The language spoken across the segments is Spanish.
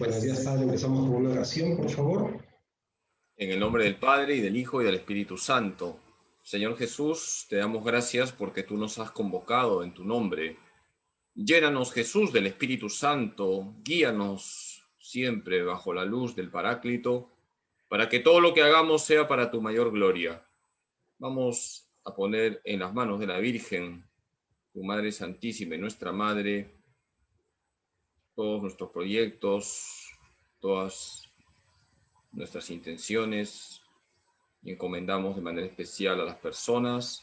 Buenos días, Padre. Empezamos con una oración, por favor. En el nombre del Padre, y del Hijo, y del Espíritu Santo. Señor Jesús, te damos gracias porque tú nos has convocado en tu nombre. Llénanos, Jesús, del Espíritu Santo. Guíanos siempre bajo la luz del Paráclito, para que todo lo que hagamos sea para tu mayor gloria. Vamos a poner en las manos de la Virgen, tu Madre Santísima y nuestra Madre, todos nuestros proyectos, todas nuestras intenciones, y encomendamos de manera especial a las personas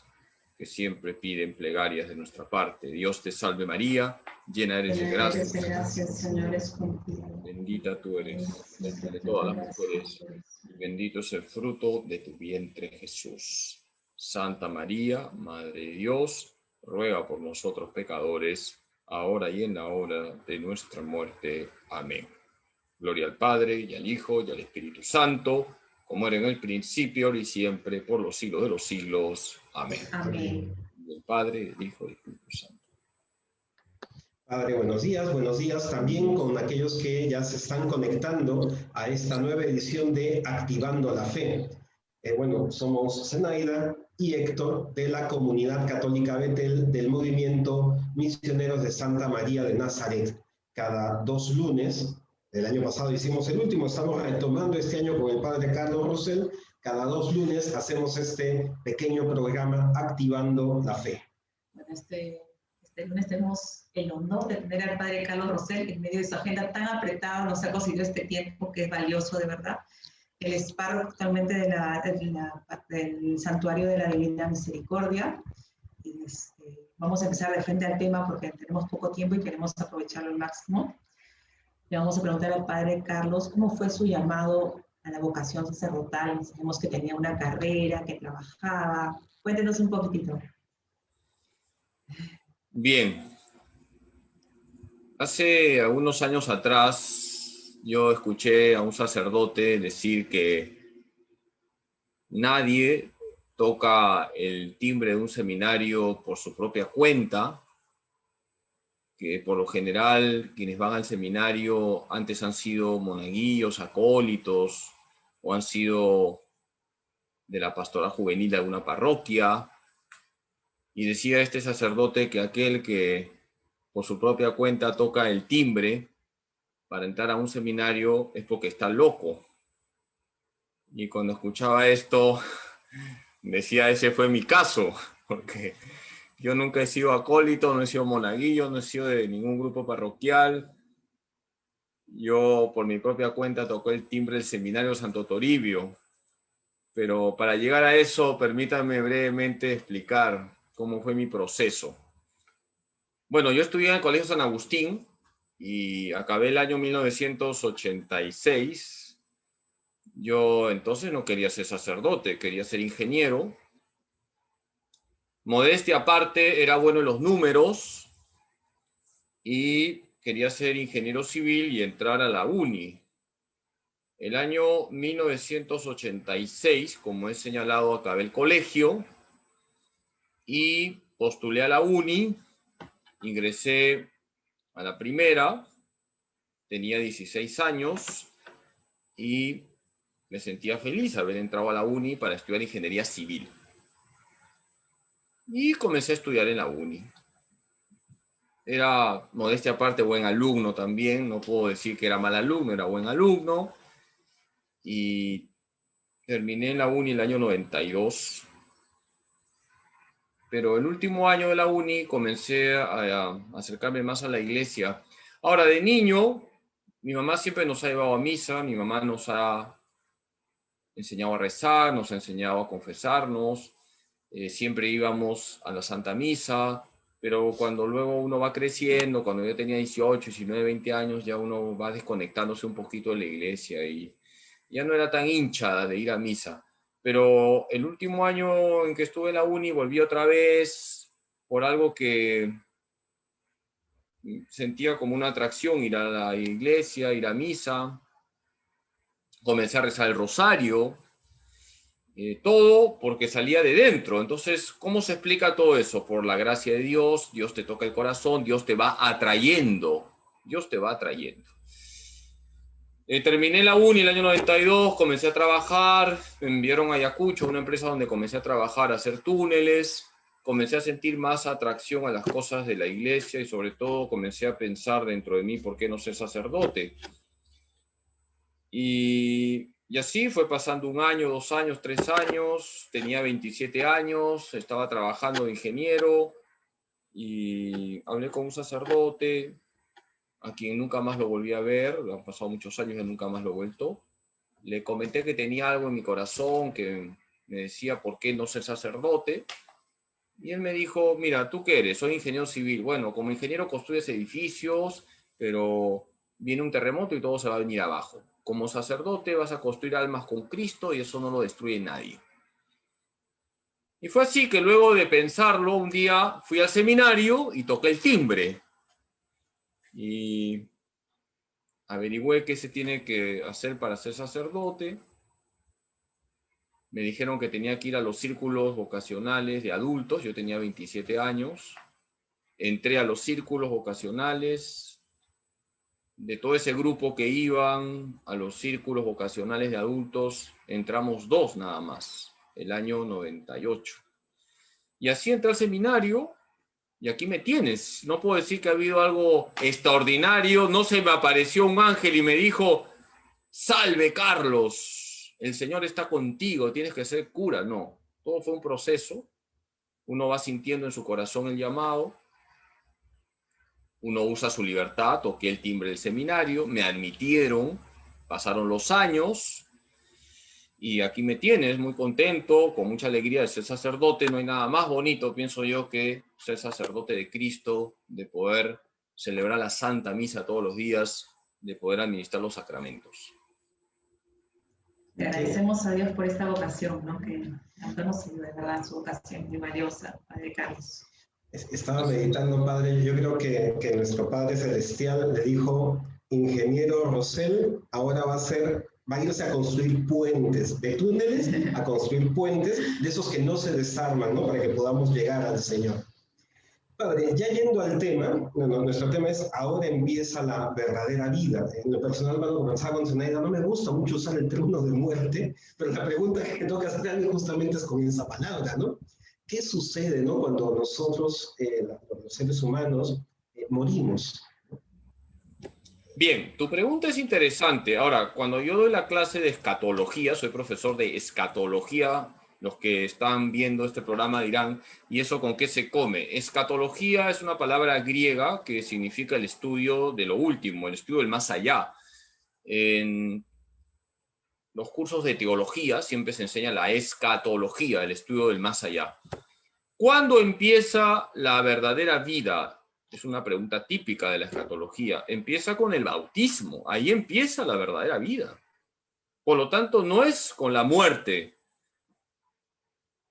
que siempre piden plegarias de nuestra parte. Dios te salve María, llena eres de gracia. Gracias, Señor, es contigo. Bendita tú eres entre todas las mujeres, y bendito es el fruto de tu vientre, Jesús. Santa María, Madre de Dios, ruega por nosotros pecadores, ahora y en la hora de nuestra muerte. Amén. Gloria al Padre, y al Hijo, y al Espíritu Santo, como era en el principio, ahora y siempre, por los siglos de los siglos. Amén. Amén. Del Padre, del Hijo, y del Espíritu Santo. Padre, buenos días también con aquellos que ya se están conectando a esta nueva edición de Activando la Fe. Somos Zenaida y Héctor de la Comunidad Católica Betel del Movimiento Misioneros de Santa María de Nazaret. Cada 2 lunes, el año pasado hicimos el último, estamos retomando este año con el Padre Carlos Rosell. Cada 2 lunes hacemos este pequeño programa Activando la Fe. Bueno, este lunes tenemos el honor de tener al Padre Carlos Rosell en medio de su agenda tan apretada, nos ha conseguido este tiempo que es valioso de verdad. Él es párroco actualmente del Santuario de la Divina Misericordia. Y vamos a empezar de frente al tema porque tenemos poco tiempo y queremos aprovecharlo al máximo. Le vamos a preguntar al Padre Carlos cómo fue su llamado a la vocación sacerdotal. Sabemos que tenía una carrera, que trabajaba. Cuéntenos un poquitito. Bien. Hace algunos años atrás, yo escuché a un sacerdote decir que nadie toca el timbre de un seminario por su propia cuenta, que por lo general quienes van al seminario antes han sido monaguillos, acólitos, o han sido de la pastoral juvenil de alguna parroquia. Y decía este sacerdote que aquel que por su propia cuenta toca el timbre para entrar a un seminario es porque está loco. Y cuando escuchaba esto, decía, ese fue mi caso, porque yo nunca he sido acólito, no he sido monaguillo, no he sido de ningún grupo parroquial. Yo por mi propia cuenta toqué el timbre del seminario Santo Toribio. Pero para llegar a eso, permítanme brevemente explicar cómo fue mi proceso. Bueno, yo estudié en el Colegio San Agustín y acabé el año 1986. Yo entonces no quería ser sacerdote, quería ser ingeniero. Modestia aparte, era bueno en los números y quería ser ingeniero civil y entrar a la uni. El año 1986, como he señalado, acabé el colegio y postulé a la uni, ingresé a la primera, tenía 16 años y me sentía feliz haber entrado a la uni para estudiar ingeniería civil. Y comencé a estudiar en la uni. Era, modestia aparte, buen alumno también, no puedo decir que era mal alumno, era buen alumno. Y terminé en la uni el año 92. Pero el último año de la uni comencé a acercarme más a la iglesia. Ahora, de niño, mi mamá siempre nos ha llevado a misa, mi mamá nos ha enseñado a rezar, nos ha enseñado a confesarnos, siempre íbamos a la Santa Misa, pero cuando luego uno va creciendo, cuando yo tenía 18, 19, 20 años, ya uno va desconectándose un poquito de la iglesia y ya no era tan hincha de ir a misa. Pero el último año en que estuve en la uni volví otra vez por algo que sentía como una atracción, ir a la iglesia, ir a misa. Comencé a rezar el rosario, todo porque salía de dentro. Entonces, ¿cómo se explica todo eso? Por la gracia de Dios, Dios te toca el corazón, Dios te va atrayendo, Dios te va atrayendo. Terminé la uni el año 92, comencé a trabajar, me enviaron a Ayacucho, una empresa donde comencé a trabajar, a hacer túneles, comencé a sentir más atracción a las cosas de la iglesia y sobre todo comencé a pensar dentro de mí por qué no ser sacerdote. Y así fue pasando 1 año, 2 años, 3 años, tenía 27 años, estaba trabajando de ingeniero y hablé con un sacerdote a quien nunca más lo volví a ver, han pasado muchos años y nunca más lo he vuelto. Le comenté que tenía algo en mi corazón que me decía por qué no ser sacerdote. Y él me dijo, mira, ¿tú qué eres? Soy ingeniero civil. Bueno, como ingeniero construyes edificios, pero viene un terremoto y todo se va a venir abajo. Como sacerdote vas a construir almas con Cristo y eso no lo destruye nadie. Y fue así que luego de pensarlo, un día fui al seminario y toqué el timbre. Y averigüé qué se tiene que hacer para ser sacerdote. Me dijeron que tenía que ir a los círculos vocacionales de adultos. Yo tenía 27 años. Entré a los círculos vocacionales. De todo ese grupo que iban a los círculos vocacionales de adultos, entramos 2 nada más, el año 98. Y así entré al seminario. Y aquí me tienes. No puedo decir que ha habido algo extraordinario. No se me apareció un ángel y me dijo, salve Carlos, el Señor está contigo, tienes que ser cura. No, todo fue un proceso. Uno va sintiendo en su corazón el llamado. Uno usa su libertad. Toqué el timbre del seminario, me admitieron, pasaron los años. Y aquí me tienes, muy contento, con mucha alegría de ser sacerdote. No hay nada más bonito, pienso yo, que ser sacerdote de Cristo, de poder celebrar la Santa Misa todos los días, de poder administrar los sacramentos. Le agradecemos a Dios por esta vocación, ¿no? Que tanto nos ayuda, de verdad, su vocación muy valiosa, Padre Carlos. Estaba meditando, Padre, yo creo que nuestro Padre Celestial le dijo, ingeniero Rosell, ahora va a irse a construir puentes, de túneles a construir puentes, de esos que no se desarman, ¿no? Para que podamos llegar al Señor. Padre, ya yendo al tema, bueno, nuestro tema es ahora empieza la verdadera vida. En lo personal, cuando conversaba con Zenaida, no me gusta mucho usar el término de muerte, pero la pregunta que tengo que hacer justamente es con esa palabra, ¿no? ¿Qué sucede, ¿no? Cuando nosotros, los seres humanos, morimos? Bien, tu pregunta es interesante. Ahora, cuando yo doy la clase de escatología, soy profesor de escatología, los que están viendo este programa dirán, ¿y eso con qué se come? Escatología es una palabra griega que significa el estudio de lo último, el estudio del más allá. En los cursos de teología siempre se enseña la escatología, el estudio del más allá. ¿Cuándo empieza la verdadera vida? Es una pregunta típica de la escatología. Empieza con el bautismo. Ahí empieza la verdadera vida. Por lo tanto, no es con la muerte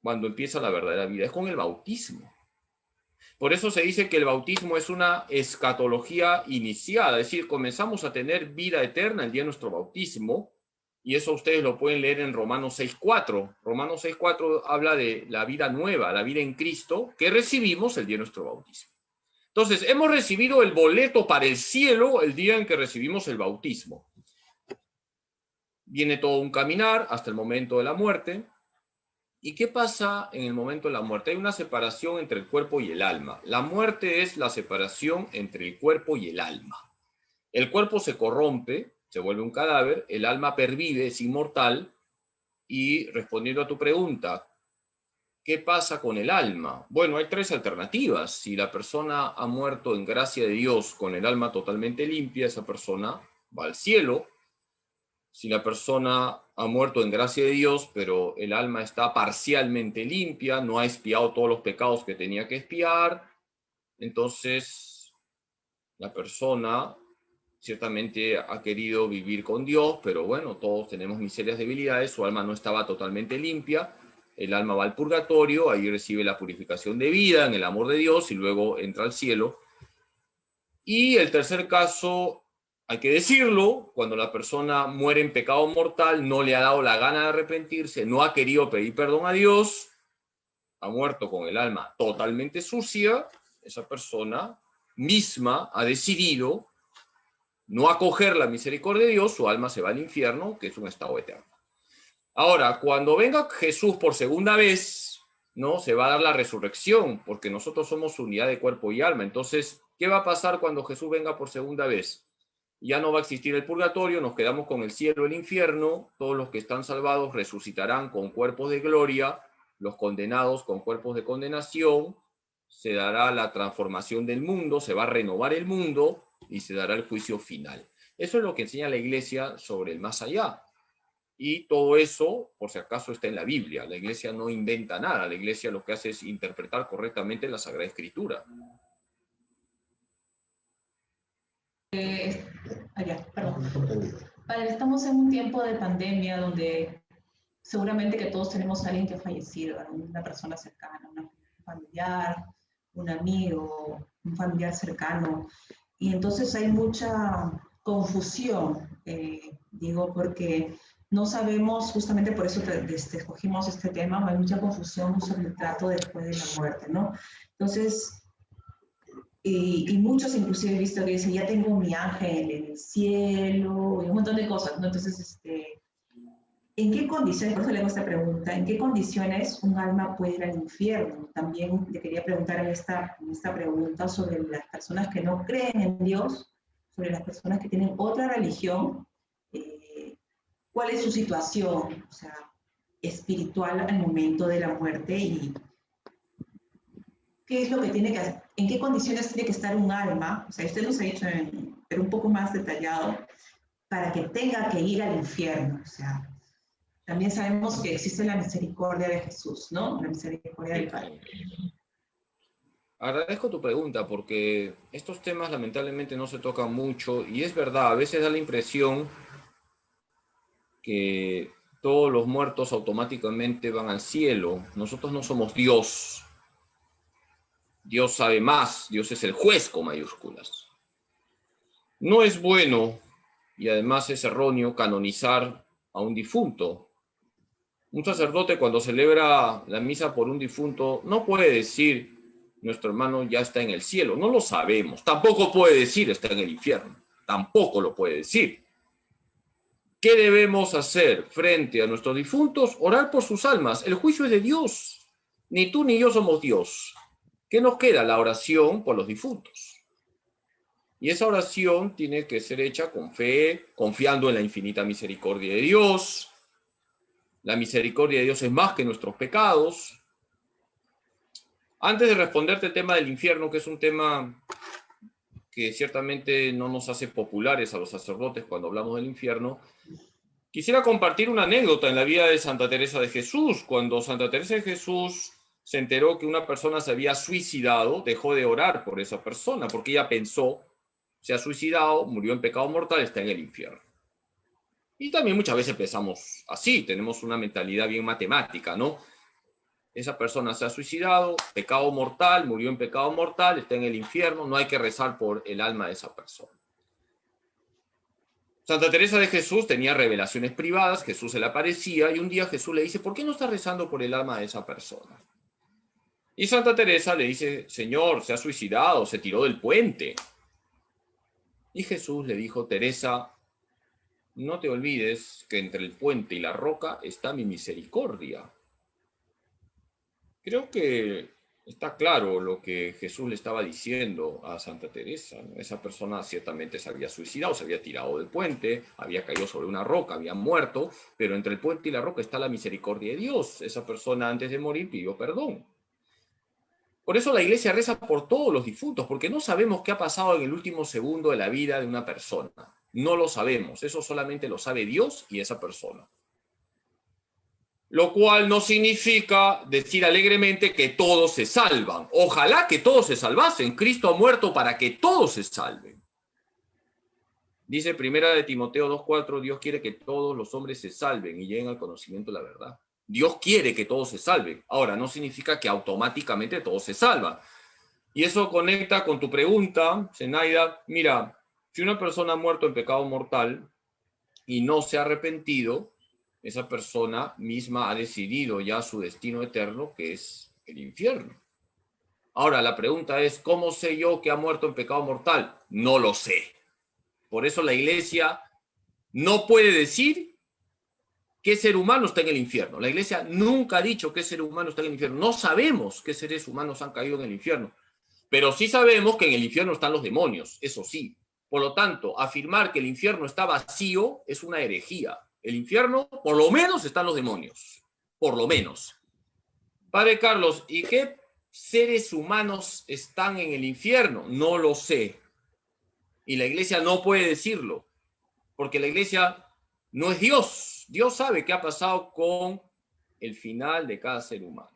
cuando empieza la verdadera vida, es con el bautismo. Por eso se dice que el bautismo es una escatología iniciada, es decir, comenzamos a tener vida eterna el día de nuestro bautismo, y eso ustedes lo pueden leer en Romanos 6.4. Romanos 6.4 habla de la vida nueva, la vida en Cristo, que recibimos el día de nuestro bautismo. Entonces, hemos recibido el boleto para el cielo el día en que recibimos el bautismo. Viene todo un caminar hasta el momento de la muerte. ¿Y qué pasa en el momento de la muerte? Hay una separación entre el cuerpo y el alma. La muerte es la separación entre el cuerpo y el alma. El cuerpo se corrompe, se vuelve un cadáver, el alma pervive, es inmortal. Y respondiendo a tu pregunta, ¿qué pasa con el alma? Bueno, hay 3 alternativas. Si la persona ha muerto en gracia de Dios con el alma totalmente limpia, esa persona va al cielo. Si la persona ha muerto en gracia de Dios, pero el alma está parcialmente limpia, no ha expiado todos los pecados que tenía que expiar, entonces la persona ciertamente ha querido vivir con Dios, pero bueno, todos tenemos miserias, debilidades, su alma no estaba totalmente limpia, el alma va al purgatorio, ahí recibe la purificación de vida en el amor de Dios y luego entra al cielo. Y el tercer caso, hay que decirlo, cuando la persona muere en pecado mortal, no le ha dado la gana de arrepentirse, no ha querido pedir perdón a Dios, ha muerto con el alma totalmente sucia, esa persona misma ha decidido no acoger la misericordia de Dios, su alma se va al infierno, que es un estado eterno. Ahora, cuando venga Jesús por segunda vez, ¿no? Se va a dar la resurrección, porque nosotros somos unidad de cuerpo y alma. Entonces, ¿qué va a pasar cuando Jesús venga por segunda vez? Ya no va a existir el purgatorio, nos quedamos con el cielo y el infierno, todos los que están salvados resucitarán con cuerpos de gloria, los condenados con cuerpos de condenación, se dará la transformación del mundo, se va a renovar el mundo y se dará el juicio final. Eso es lo que enseña la Iglesia sobre el más allá. Y todo eso, por si acaso, está en la Biblia. La Iglesia no inventa nada, la Iglesia lo que hace es interpretar correctamente la Sagrada Escritura. Padre, estamos en un tiempo de pandemia donde seguramente que todos tenemos a alguien que ha fallecido, una persona cercana, un familiar, un amigo, un familiar cercano. Y entonces hay mucha confusión, digo, porque no sabemos, justamente por eso escogimos este tema, hay mucha confusión sobre el trato después de la muerte, ¿no? Entonces, y muchos inclusive he visto que dicen, ya tengo mi ángel en el cielo, y un montón de cosas, ¿no? Entonces, ¿en qué condiciones, por eso le hago esta pregunta, en qué condiciones un alma puede ir al infierno? También le quería preguntar en esta pregunta sobre las personas que no creen en Dios, sobre las personas que tienen otra religión, ¿cuál es su situación, o sea, espiritual al momento de la muerte y qué es lo que tiene que hacer, en qué condiciones tiene que estar un alma? O sea, usted nos ha dicho, pero un poco más detallado, para que tenga que ir al infierno, o sea, también sabemos que existe la misericordia de Jesús, ¿no? La misericordia del Padre. Agradezco tu pregunta porque estos temas lamentablemente no se tocan mucho y es verdad, a veces da la impresión que todos los muertos automáticamente van al cielo. Nosotros no somos Dios. Dios sabe más, Dios es el juez con mayúsculas. No es bueno y además es erróneo canonizar a un difunto. Un sacerdote cuando celebra la misa por un difunto no puede decir nuestro hermano ya está en el cielo, no lo sabemos. Tampoco puede decir está en el infierno, tampoco lo puede decir. ¿Qué debemos hacer frente a nuestros difuntos? Orar por sus almas. El juicio es de Dios. Ni tú ni yo somos Dios. ¿Qué nos queda? La oración por los difuntos. Y esa oración tiene que ser hecha con fe, confiando en la infinita misericordia de Dios. La misericordia de Dios es más que nuestros pecados. Antes de responderte el tema del infierno, que es un tema que ciertamente no nos hace populares a los sacerdotes cuando hablamos del infierno, quisiera compartir una anécdota en la vida de Santa Teresa de Jesús. Cuando Santa Teresa de Jesús se enteró que una persona se había suicidado, dejó de orar por esa persona, porque ella pensó, se ha suicidado, murió en pecado mortal, está en el infierno. Y también muchas veces pensamos así, tenemos una mentalidad bien matemática, ¿no? Esa persona se ha suicidado, pecado mortal, murió en pecado mortal, está en el infierno, no hay que rezar por el alma de esa persona. Santa Teresa de Jesús tenía revelaciones privadas, Jesús se le aparecía y un día Jesús le dice, ¿por qué no estás rezando por el alma de esa persona? Y Santa Teresa le dice, Señor, se ha suicidado, se tiró del puente. Y Jesús le dijo, Teresa, no te olvides que entre el puente y la roca está mi misericordia. Creo que está claro lo que Jesús le estaba diciendo a Santa Teresa. Esa persona ciertamente se había suicidado, se había tirado del puente, había caído sobre una roca, había muerto, pero entre el puente y la roca está la misericordia de Dios. Esa persona antes de morir pidió perdón. Por eso la Iglesia reza por todos los difuntos, porque no sabemos qué ha pasado en el último segundo de la vida de una persona. No lo sabemos, eso solamente lo sabe Dios y esa persona. Lo cual no significa decir alegremente que todos se salvan. Ojalá que todos se salvasen. Cristo ha muerto para que todos se salven. Dice 1 Timoteo 2:4, Dios quiere que todos los hombres se salven y lleguen al conocimiento de la verdad. Dios quiere que todos se salven. Ahora, no significa que automáticamente todos se salvan. Y eso conecta con tu pregunta, Zenaida. Mira, si una persona ha muerto en pecado mortal y no se ha arrepentido, esa persona misma ha decidido ya su destino eterno, que es el infierno. Ahora, la pregunta es, ¿cómo sé yo que ha muerto en pecado mortal? No lo sé. Por eso la Iglesia no puede decir qué ser humano está en el infierno. La Iglesia nunca ha dicho qué ser humano está en el infierno. No sabemos qué seres humanos han caído en el infierno. Pero sí sabemos que en el infierno están los demonios, eso sí. Por lo tanto, afirmar que el infierno está vacío es una herejía. El infierno, por lo menos, están los demonios. Por lo menos. Padre Carlos, ¿y qué seres humanos están en el infierno? No lo sé. Y la Iglesia no puede decirlo. Porque la Iglesia no es Dios. Dios sabe qué ha pasado con el final de cada ser humano.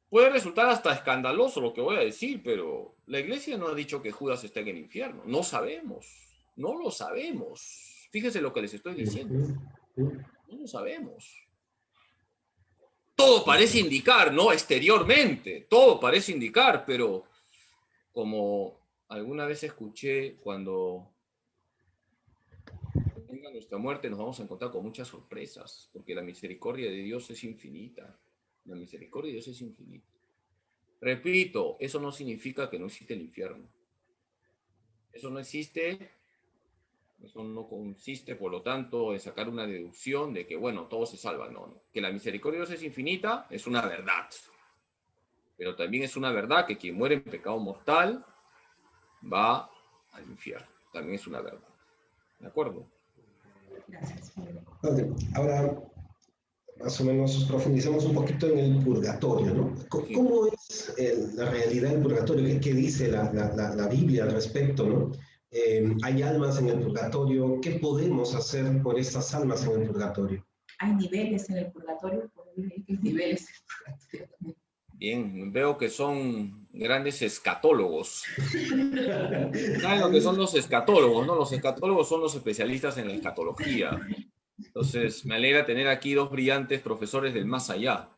Puede resultar hasta escandaloso lo que voy a decir, pero la Iglesia no ha dicho que Judas está en el infierno. No sabemos. No lo sabemos. Fíjense lo que les estoy diciendo. No lo sabemos. Todo parece indicar, ¿no? Exteriormente. Todo parece indicar, pero como alguna vez escuché, cuando venga nuestra muerte nos vamos a encontrar con muchas sorpresas, porque la misericordia de Dios es infinita. La misericordia de Dios es infinita. Repito, eso no significa que no existe el infierno. Eso no existe, eso no consiste, por lo tanto, en sacar una deducción de que, bueno, todos se salvan. No, no. Que la misericordia de Dios es infinita es una verdad. Pero también es una verdad que quien muere en pecado mortal va al infierno. También es una verdad. ¿De acuerdo? Gracias. Vale. Ahora, más o menos, profundicemos un poquito en el purgatorio, ¿no? ¿Cómo es la realidad del purgatorio? ¿Qué dice la Biblia al respecto, ¿no? ¿Hay almas en el purgatorio? ¿Qué podemos hacer por estas almas en el purgatorio? Hay niveles en el purgatorio, hay niveles en el purgatorio. Bien, veo que son grandes escatólogos. ¿Saben lo que son los escatólogos, no? Los escatólogos son los especialistas en la escatología. Entonces, me alegra tener aquí dos brillantes profesores del más allá.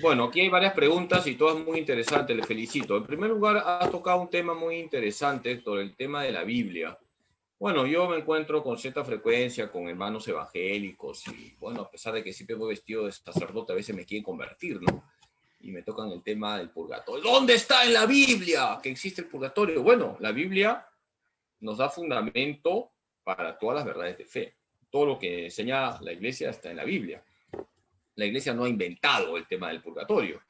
Bueno, aquí hay varias preguntas y todas muy interesantes, les felicito. En primer lugar, ha tocado un tema muy interesante sobre el tema de la Biblia. Bueno, yo me encuentro con cierta frecuencia con hermanos evangélicos y, bueno, a pesar de que siempre voy vestido de sacerdote, a veces me quieren convertir, ¿no? Y me tocan el tema del purgatorio. ¿Dónde está en la Biblia que existe el purgatorio? Bueno, la Biblia nos da fundamento para todas las verdades de fe. Todo lo que enseña la Iglesia está en la Biblia. La Iglesia no ha inventado el tema del purgatorio.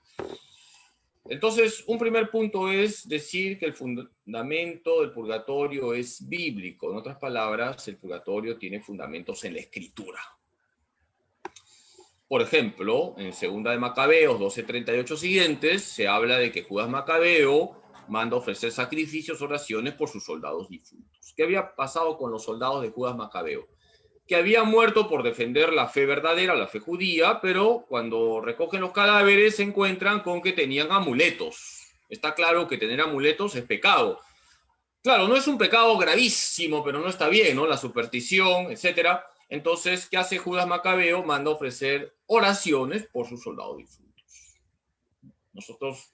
Entonces, un primer punto es decir que el fundamento del purgatorio es bíblico. En otras palabras, el purgatorio tiene fundamentos en la Escritura. Por ejemplo, en 2 de Macabeos 12:38 siguientes, se habla de que Judas Macabeo manda ofrecer sacrificios, oraciones por sus soldados difuntos. ¿Qué había pasado con los soldados de Judas Macabeo? Que habían muerto por defender la fe verdadera, la fe judía, pero cuando recogen los cadáveres se encuentran con que tenían amuletos. Está claro que tener amuletos es pecado. Claro, no es un pecado gravísimo, pero no está bien, ¿no? La superstición, etcétera. Entonces, ¿qué hace Judas Macabeo? Manda ofrecer oraciones por sus soldados difuntos. Nosotros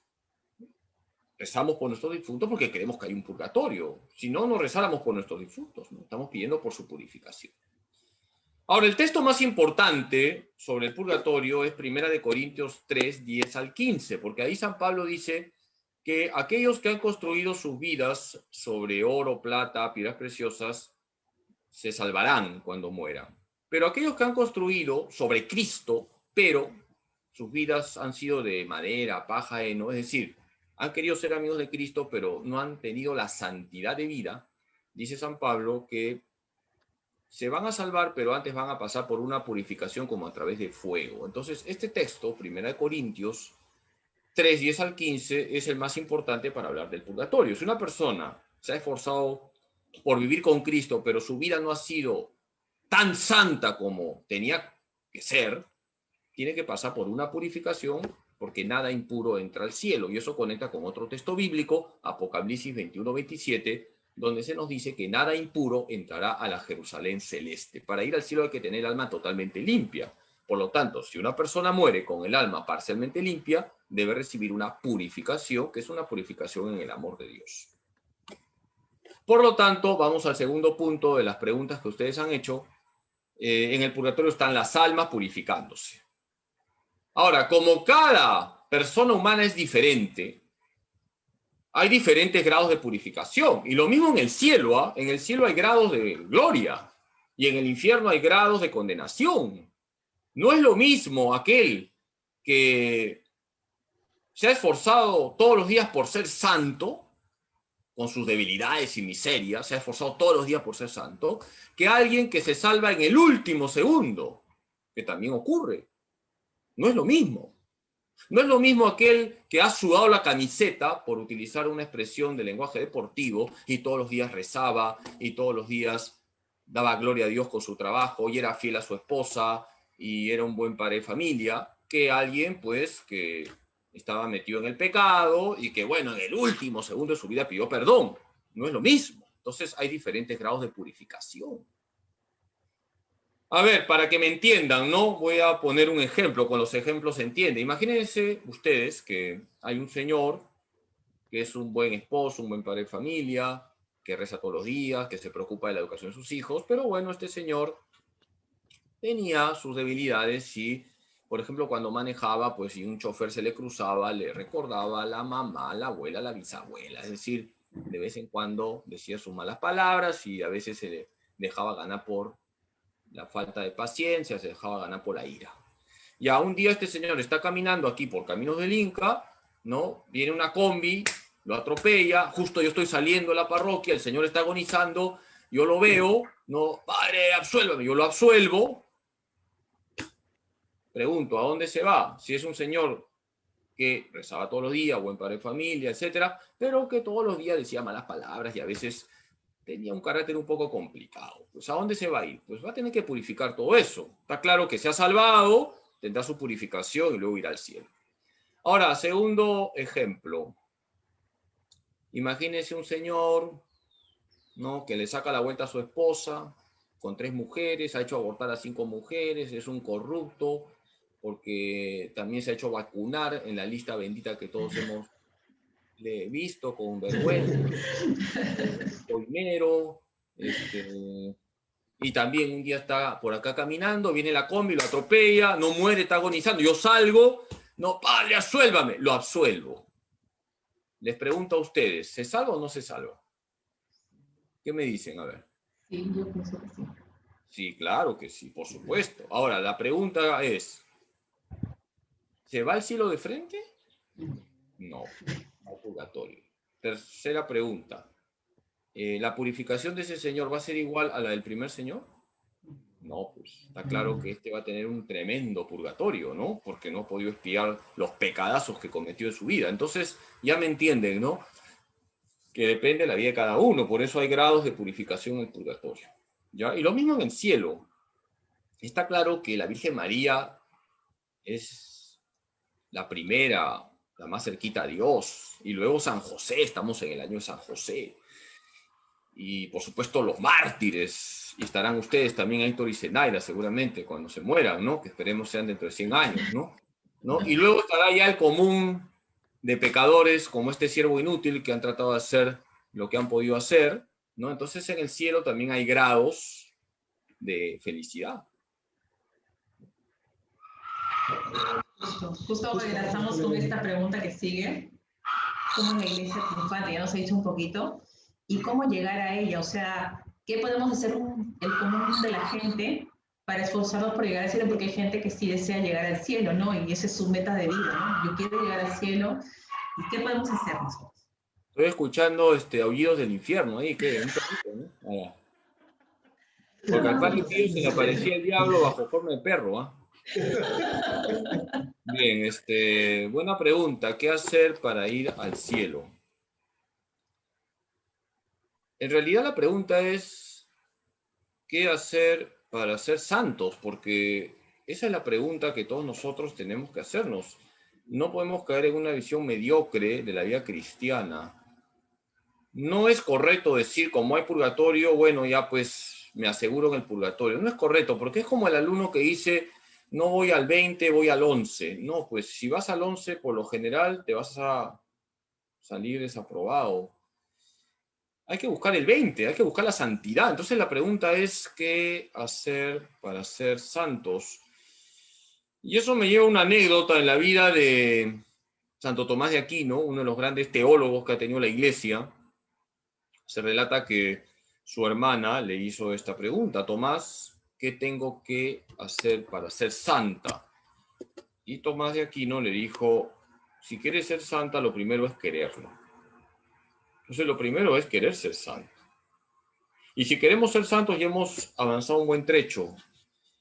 rezamos por nuestros difuntos porque creemos que hay un purgatorio. Si no, no rezáramos por nuestros difuntos, ¿no? Estamos pidiendo por su purificación. Ahora, el texto más importante sobre el purgatorio es 1 Corintios 3, 10 al 15, porque ahí San Pablo dice que aquellos que han construido sus vidas sobre oro, plata, piedras preciosas, se salvarán cuando mueran. Pero aquellos que han construido sobre Cristo, pero sus vidas han sido de madera, paja, heno, es decir, han querido ser amigos de Cristo, pero no han tenido la santidad de vida, dice San Pablo que se van a salvar, pero antes van a pasar por una purificación como a través de fuego. Entonces, este texto, 1 Corintios 3, 10 al 15, es el más importante para hablar del purgatorio. Si una persona se ha esforzado por vivir con Cristo, pero su vida no ha sido tan santa como tenía que ser, tiene que pasar por una purificación, porque nada impuro entra al cielo. Y eso conecta con otro texto bíblico, Apocalipsis 21, 27, donde se nos dice que nada impuro entrará a la Jerusalén celeste. Para ir al cielo hay que tener el alma totalmente limpia. Por lo tanto, si una persona muere con el alma parcialmente limpia, debe recibir una purificación, que es una purificación en el amor de Dios. Por lo tanto, vamos al segundo punto de las preguntas que ustedes han hecho. En el purgatorio están las almas purificándose. Ahora, como cada persona humana es diferente, hay diferentes grados de purificación. Y lo mismo en el cielo, ¿ah? En el cielo hay grados de gloria y en el infierno hay grados de condenación. No es lo mismo aquel que se ha esforzado todos los días por ser santo, con sus debilidades y miserias, se ha esforzado todos los días por ser santo, que alguien que se salva en el último segundo, que también ocurre. No es lo mismo. No es lo mismo aquel que ha sudado la camiseta, por utilizar una expresión de lenguaje deportivo, y todos los días rezaba, y todos los días daba gloria a Dios con su trabajo, y era fiel a su esposa, y era un buen padre de familia, que alguien, pues, que estaba metido en el pecado, y que, bueno, en el último segundo de su vida pidió perdón. No es lo mismo. Entonces hay diferentes grados de purificación. A ver, para que me entiendan, ¿no? Voy a poner un ejemplo, con los ejemplos se entiende. Imagínense ustedes que hay un señor que es un buen esposo, un buen padre de familia, que reza todos los días, que se preocupa de la educación de sus hijos, pero bueno, este señor tenía sus debilidades y, por ejemplo, cuando manejaba, pues si un chofer se le cruzaba, le recordaba a la mamá, a la abuela, a la bisabuela, es decir, de vez en cuando decía sus malas palabras y a veces se le dejaba ganar por la falta de paciencia, se dejaba ganar por la ira. Ya un día este señor está caminando aquí por Caminos del Inca, ¿no? Viene una combi, lo atropella, justo yo estoy saliendo de la parroquia, el señor está agonizando, yo lo veo, no, padre, absuélvame, yo lo absuelvo. Pregunto, ¿a dónde se va? Si es un señor que rezaba todos los días, buen padre de familia, etcétera, pero que todos los días decía malas palabras y a veces tenía un carácter un poco complicado. Pues ¿a dónde se va a ir? Pues va a tener que purificar todo eso. Está claro que se ha salvado, tendrá su purificación y luego irá al cielo. Ahora, segundo ejemplo. Imagínese un señor, ¿no?, que le saca la vuelta a su esposa con 3 mujeres, ha hecho abortar a 5 mujeres, es un corrupto, porque también se ha hecho vacunar en la lista bendita que todos hemos visto con vergüenza, primero, y también un día está por acá caminando, viene la combi, lo atropella, no muere, está agonizando, yo salgo, no, padre, absuélvame, lo absuelvo. Les pregunto a ustedes, ¿se salva o no se salva? ¿Qué me dicen? A ver. Sí, yo pienso que sí. Sí, claro que sí, por supuesto. Ahora, la pregunta es, ¿se va al cielo de frente? No, al purgatorio. Tercera pregunta. ¿La purificación de ese señor va a ser igual a la del primer señor? No, pues está claro que este va a tener un tremendo purgatorio, ¿no? Porque no ha podido expiar los pecadazos que cometió en su vida. Entonces, ya me entienden, ¿no? Que depende de la vida de cada uno. Por eso hay grados de purificación en el purgatorio, ¿ya? Y lo mismo en el cielo. Está claro que la Virgen María es la primera, la más cerquita a Dios. Y luego San José, estamos en el año de San José. Y por supuesto los mártires, y estarán ustedes también, Héctor y Zenaida, seguramente, cuando se mueran, ¿no? Que esperemos sean dentro de 100 años, ¿no? Y luego estará ya el común de pecadores, como este siervo inútil, que han tratado de hacer lo que han podido hacer, ¿no? Entonces en el cielo también hay grados de felicidad. Justo enlazamos con esta pregunta que sigue. ¿Cómo es la iglesia triunfante? Ya nos ha dicho un poquito. ¿Y cómo llegar a ella? O sea, ¿qué podemos hacer el común de la gente para esforzarnos por llegar al cielo? Porque hay gente que sí desea llegar al cielo, ¿no? Y esa es su meta de vida, ¿no? Yo quiero llegar al cielo. ¿Y qué podemos hacer nosotros? Estoy escuchando aullidos del infierno ahí, que un poquito, ¿no? Allá. Porque al padre Pío se le aparecía el diablo bajo forma de perro, ¿ah? Bien, buena pregunta. ¿Qué hacer para ir al cielo? En realidad la pregunta es, ¿qué hacer para ser santos? Porque esa es la pregunta que todos nosotros tenemos que hacernos. No podemos caer en una visión mediocre de la vida cristiana. No es correcto decir, como hay purgatorio, bueno, ya pues me aseguro en el purgatorio. No es correcto, porque es como el alumno que dice, no voy al 20, voy al 11. No, pues si vas al 11, por lo general te vas a salir desaprobado. Hay que buscar el 20, hay que buscar la santidad. Entonces la pregunta es, ¿qué hacer para ser santos? Y eso me lleva a una anécdota en la vida de Santo Tomás de Aquino, uno de los grandes teólogos que ha tenido la Iglesia, se relata que su hermana le hizo esta pregunta: Tomás, ¿qué tengo que hacer para ser santa? Y Tomás de Aquino le dijo: si quieres ser santa, lo primero es quererlo. Entonces, lo primero es querer ser santo. Y si queremos ser santos, ya hemos avanzado un buen trecho.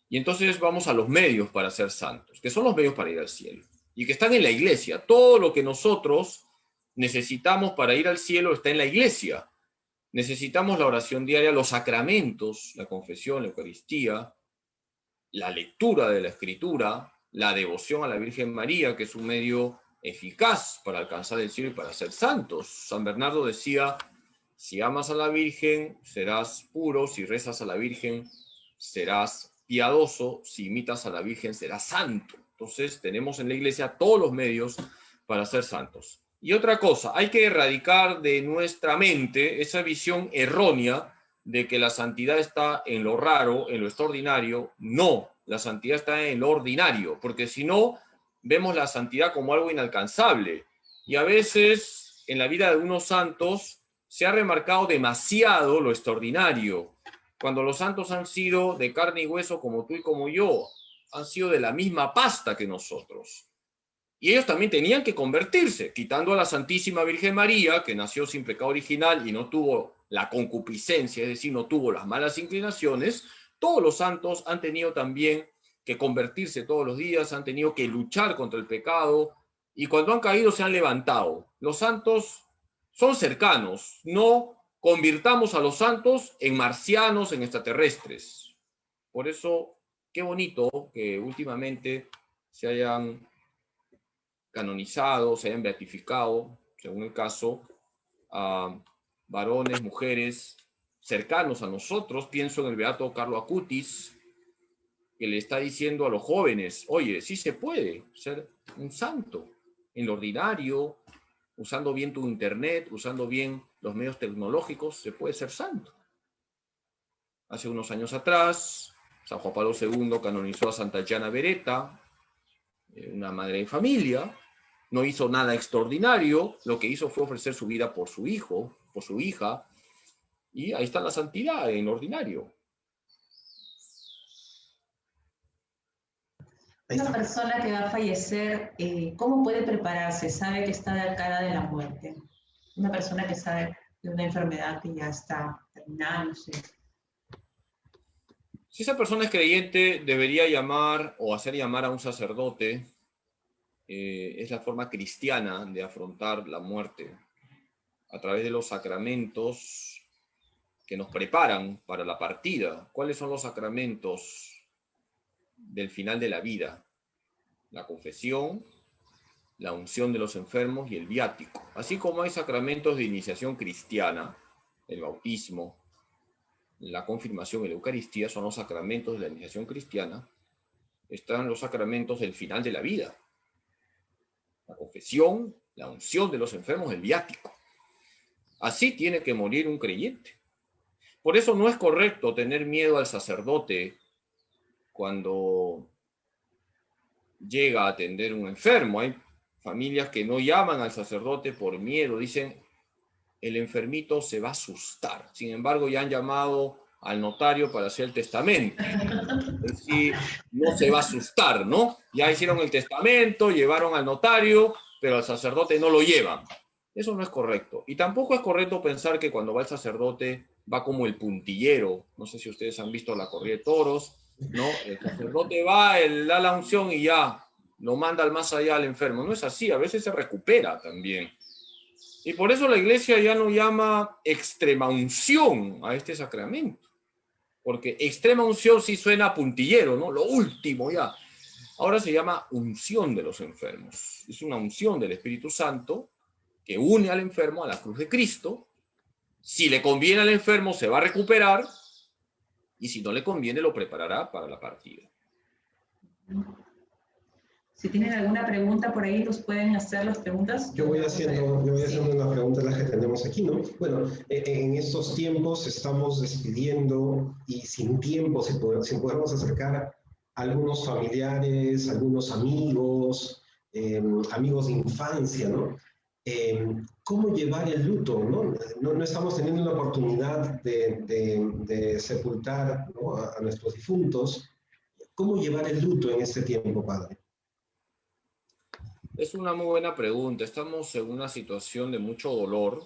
Y entonces vamos a los medios para ser santos, que son los medios para ir al cielo, y que están en la iglesia. Todo lo que nosotros necesitamos para ir al cielo está en la iglesia. Necesitamos la oración diaria, los sacramentos, la confesión, la Eucaristía, la lectura de la Escritura, la devoción a la Virgen María, que es un medio eficaz para alcanzar el cielo y para ser santos. San Bernardo decía: si amas a la Virgen, serás puro; si rezas a la Virgen, serás piadoso; si imitas a la Virgen, serás santo. Entonces tenemos en la iglesia todos los medios para ser santos. Y otra cosa, hay que erradicar de nuestra mente esa visión errónea de que la santidad está en lo raro, en lo extraordinario. No, la santidad está en lo ordinario, porque si no, vemos la santidad como algo inalcanzable. Y a veces, en la vida de unos santos, se ha remarcado demasiado lo extraordinario, cuando los santos han sido de carne y hueso como tú y como yo, han sido de la misma pasta que nosotros. Y ellos también tenían que convertirse, quitando a la Santísima Virgen María, que nació sin pecado original y no tuvo la concupiscencia, es decir, no tuvo las malas inclinaciones. Todos los santos han tenido también que convertirse todos los días, han tenido que luchar contra el pecado, y cuando han caído se han levantado. Los santos son cercanos, no convirtamos a los santos en marcianos, en extraterrestres. Por eso, qué bonito que últimamente se hayan canonizado, se hayan beatificado, según el caso, a varones, mujeres cercanos a nosotros. Pienso en el beato Carlo Acutis, que le está diciendo a los jóvenes: oye, sí se puede ser un santo en lo ordinario, usando bien tu internet, usando bien los medios tecnológicos, se puede ser santo. Hace unos años atrás, San Juan Pablo II canonizó a Santa Gianna Beretta, una madre de familia. No hizo nada extraordinario, lo que hizo fue ofrecer su vida por su hijo, por su hija, y ahí está la santidad en lo ordinario. Una persona que va a fallecer, ¿cómo puede prepararse? Sabe que está de la cara de la muerte. Una persona que sabe de una enfermedad que ya está terminándose. Si esa persona es creyente, debería llamar o hacer llamar a un sacerdote. Es la forma cristiana de afrontar la muerte, a través de los sacramentos que nos preparan para la partida. ¿Cuáles son los sacramentos del final de la vida? La confesión, la unción de los enfermos y el viático. Así como hay sacramentos de iniciación cristiana, el bautismo, la confirmación y la Eucaristía son los sacramentos de la iniciación cristiana, están los sacramentos del final de la vida: la confesión, la unción de los enfermos, el viático. Así tiene que morir un creyente. Por eso no es correcto tener miedo al sacerdote cuando llega a atender un enfermo. Hay familias que no llaman al sacerdote por miedo, dicen: el enfermito se va a asustar. Sin embargo, ya han llamado al notario para hacer el testamento. Es decir, no se va a asustar, ¿no? Ya hicieron el testamento, llevaron al notario, pero al sacerdote no lo llevan. Eso no es correcto. Y tampoco es correcto pensar que cuando va el sacerdote va como el puntillero. No sé si ustedes han visto la corrida de toros, ¿no? El sacerdote va, él da la unción y ya lo manda al más allá al enfermo. No es así, a veces se recupera también. Y por eso la iglesia ya no llama extrema unción a este sacramento. Porque extrema unción sí suena a puntillero, ¿no? Lo último ya. Ahora se llama unción de los enfermos. Es una unción del Espíritu Santo que une al enfermo a la cruz de Cristo. Si le conviene al enfermo, se va a recuperar. Y si no le conviene, lo preparará para la partida. Si tienen alguna pregunta por ahí, nos pueden hacer las preguntas. Yo voy haciendo una pregunta de las que tenemos aquí, ¿no? Bueno, en estos tiempos estamos despidiendo y sin tiempo, si podemos acercar a algunos familiares, algunos amigos, amigos de infancia, ¿no? ¿Cómo llevar el luto, ¿no? No estamos teniendo la oportunidad de sepultar, ¿no?, a nuestros difuntos. ¿Cómo llevar el luto en este tiempo, padre? Es una muy buena pregunta. Estamos en una situación de mucho dolor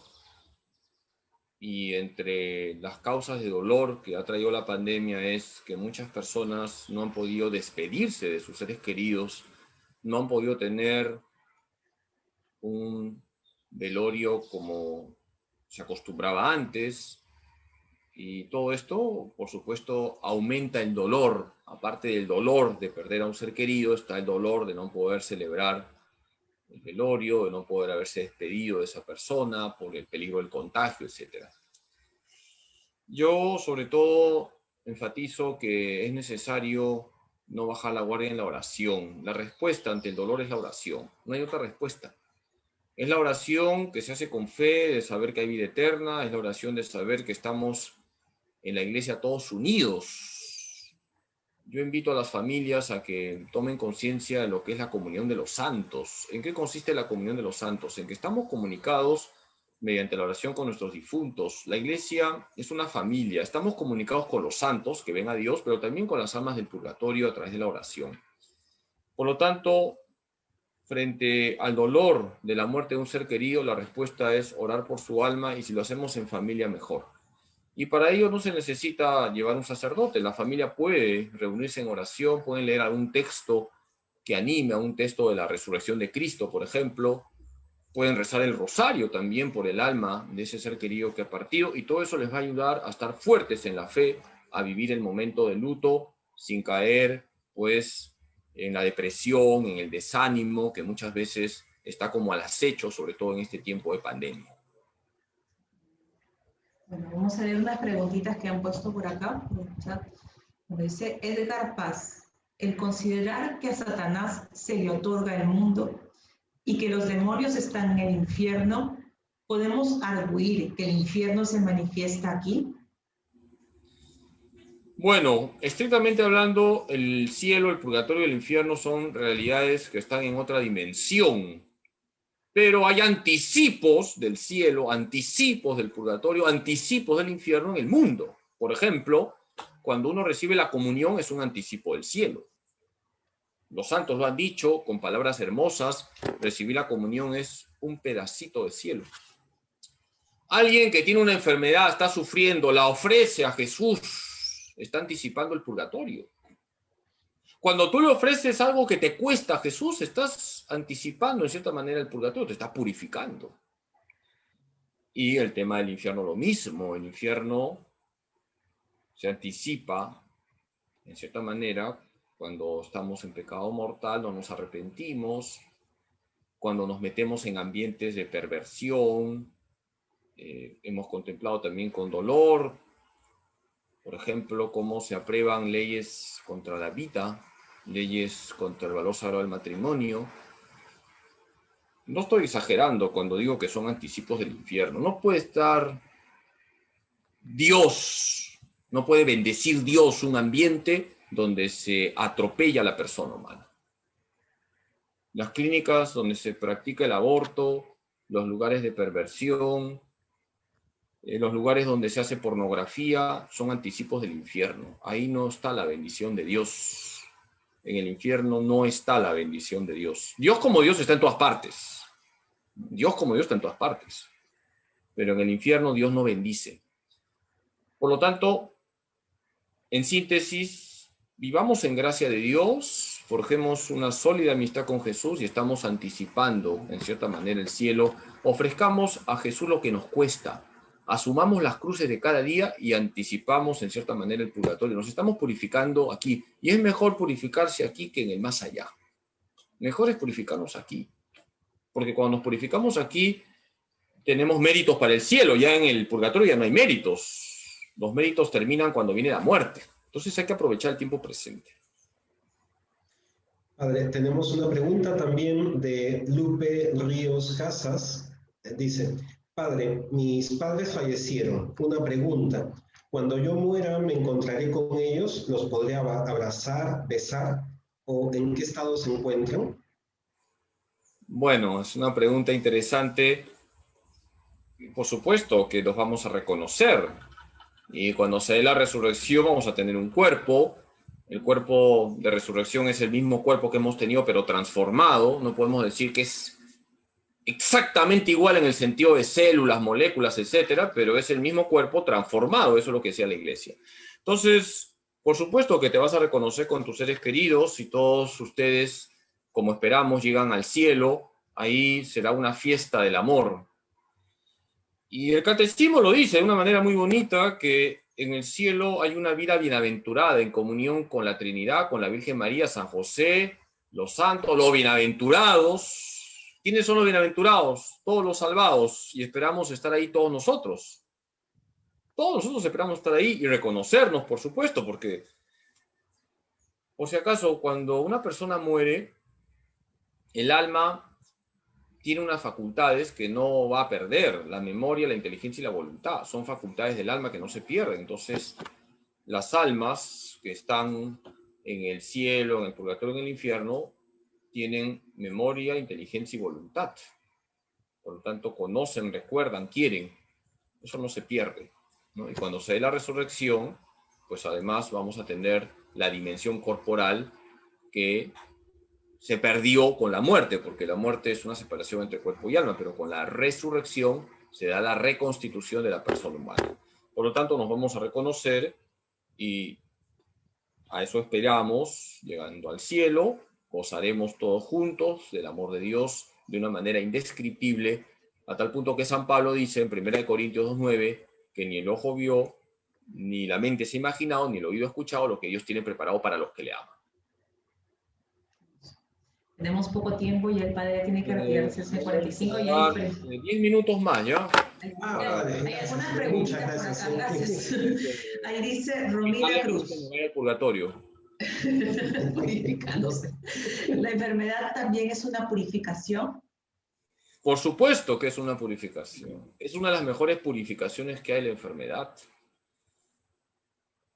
y entre las causas de dolor que ha traído la pandemia es que muchas personas no han podido despedirse de sus seres queridos, no han podido tener un velorio como se acostumbraba antes, y todo esto, por supuesto, aumenta el dolor. Aparte del dolor de perder a un ser querido, está el dolor de no poder celebrar el velorio, de no poder haberse despedido de esa persona por el peligro del contagio, etc. Yo, sobre todo, enfatizo que es necesario no bajar la guardia en la oración. La respuesta ante el dolor es la oración. No hay otra respuesta. Es la oración que se hace con fe, de saber que hay vida eterna. Es la oración de saber que estamos en la iglesia todos unidos. Yo invito a las familias a que tomen conciencia de lo que es la comunión de los santos. ¿En qué consiste la comunión de los santos? En que estamos comunicados mediante la oración con nuestros difuntos. La iglesia es una familia. Estamos comunicados con los santos que ven a Dios, pero también con las almas del purgatorio a través de la oración. Por lo tanto, frente al dolor de la muerte de un ser querido, la respuesta es orar por su alma, y si lo hacemos en familia, mejor. Y para ello no se necesita llevar un sacerdote. La familia puede reunirse en oración, pueden leer algún texto que anime, a un texto de la resurrección de Cristo, por ejemplo. Pueden rezar el rosario también por el alma de ese ser querido que ha partido, y todo eso les va a ayudar a estar fuertes en la fe, a vivir el momento de luto sin caer, pues, en la depresión, en el desánimo, que muchas veces está como al acecho, sobre todo en este tiempo de pandemia. Bueno, vamos a leer unas preguntitas que han puesto por acá, por el chat. Como dice Edgar Paz: el considerar que a Satanás se le otorga el mundo y que los demonios están en el infierno, ¿podemos arguir que el infierno se manifiesta aquí? Bueno, estrictamente hablando, el cielo, el purgatorio y el infierno son realidades que están en otra dimensión. Pero hay anticipos del cielo, anticipos del purgatorio, anticipos del infierno en el mundo. Por ejemplo, cuando uno recibe la comunión es un anticipo del cielo. Los santos lo han dicho con palabras hermosas: recibir la comunión es un pedacito del cielo. Alguien que tiene una enfermedad, está sufriendo, la ofrece a Jesús, está anticipando el purgatorio. Cuando tú le ofreces algo que te cuesta a Jesús, estás anticipando en cierta manera el purgatorio, te estás purificando. Y el tema del infierno lo mismo. El infierno se anticipa en cierta manera cuando estamos en pecado mortal, no nos arrepentimos, cuando nos metemos en ambientes de perversión. Hemos contemplado también con dolor, por ejemplo, cómo se aprueban leyes contra la vida, leyes contra el valor sagrado del matrimonio. No estoy exagerando cuando digo que son anticipos del infierno. No puede estar Dios, no puede bendecir Dios un ambiente donde se atropella a la persona humana. Las clínicas donde se practica el aborto, los lugares de perversión, los lugares donde se hace pornografía, son anticipos del infierno. Ahí no está la bendición de Dios. En el infierno no está la bendición de Dios. Dios como Dios está en todas partes. Dios como Dios está en todas partes. Pero en el infierno Dios no bendice. Por lo tanto, en síntesis, vivamos en gracia de Dios, forjemos una sólida amistad con Jesús y estamos anticipando, en cierta manera, el cielo. Ofrezcamos a Jesús lo que nos cuesta. Asumamos las cruces de cada día y anticipamos, en cierta manera, el purgatorio. Nos estamos purificando aquí. Y es mejor purificarse aquí que en el más allá. Mejor es purificarnos aquí. Porque cuando nos purificamos aquí, tenemos méritos para el cielo. Ya en el purgatorio ya no hay méritos. Los méritos terminan cuando viene la muerte. Entonces hay que aprovechar el tiempo presente. Padre, tenemos una pregunta también de Lupe Ríos Casas. Dice: Padre, mis padres fallecieron. Una pregunta: cuando yo muera, ¿me encontraré con ellos? ¿Los podré abrazar, besar? ¿O en qué estado se encuentran? Bueno, es una pregunta interesante. Por supuesto que los vamos a reconocer. Y cuando se dé la resurrección vamos a tener un cuerpo. El cuerpo de resurrección es el mismo cuerpo que hemos tenido, pero transformado. No podemos decir que es exactamente igual en el sentido de células, moléculas, etcétera, pero es el mismo cuerpo transformado. Eso es lo que decía la iglesia. Entonces, por supuesto que te vas a reconocer con tus seres queridos y todos ustedes, como esperamos, llegan al cielo. Ahí será una fiesta del amor. Y el catecismo lo dice de una manera muy bonita, que en el cielo hay una vida bienaventurada en comunión con la Trinidad, con la Virgen María, San José, los santos, los bienaventurados. ¿Quiénes son los bienaventurados? Todos los salvados, y esperamos estar ahí todos nosotros. Todos nosotros esperamos estar ahí y reconocernos, por supuesto, porque, por si acaso, cuando una persona muere, el alma tiene unas facultades que no va a perder, la memoria, la inteligencia y la voluntad. Son facultades del alma que no se pierden. Entonces, las almas que están en el cielo, en el purgatorio, en el infierno, tienen memoria, inteligencia y voluntad. Por lo tanto, conocen, recuerdan, quieren. Eso no se pierde, ¿no? Y cuando se dé la resurrección, pues además vamos a tener la dimensión corporal que se perdió con la muerte, porque la muerte es una separación entre cuerpo y alma, pero con la resurrección se da la reconstitución de la persona humana. Por lo tanto, nos vamos a reconocer y a eso esperamos, llegando al cielo, gozaremos todos juntos del amor de Dios de una manera indescriptible, a tal punto que San Pablo dice en 1 Corintios 2:9 que ni el ojo vio, ni la mente se ha imaginado, ni el oído ha escuchado lo que Dios tiene preparado para los que le aman. Tenemos poco tiempo y el padre tiene que retirarse hace 45 y hay 10 minutos más, ¿ya? Hay algunas preguntas por acá, gracias. Ahí dice Romina Cruz. El purgatorio. Purificándose. ¿La enfermedad también es una purificación? Por supuesto que es una purificación. Es una de las mejores purificaciones que hay la enfermedad.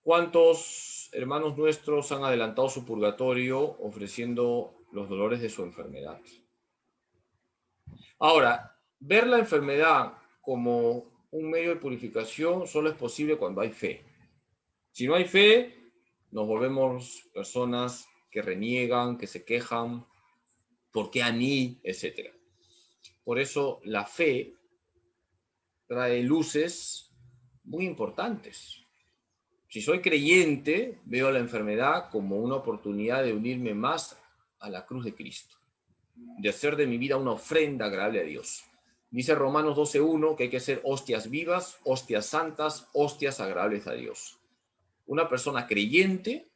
¿Cuántos hermanos nuestros han adelantado su purgatorio ofreciendo los dolores de su enfermedad? Ahora, ver la enfermedad como un medio de purificación solo es posible cuando hay fe. Si no hay fe, nos volvemos personas que reniegan, que se quejan, ¿por qué a mí?, etc. Por eso la fe trae luces muy importantes. Si soy creyente, veo la enfermedad como una oportunidad de unirme más a la cruz de Cristo, de hacer de mi vida una ofrenda agradable a Dios. Dice Romanos 12:1 que hay que ser hostias vivas, hostias santas, hostias agradables a Dios. Una persona creyente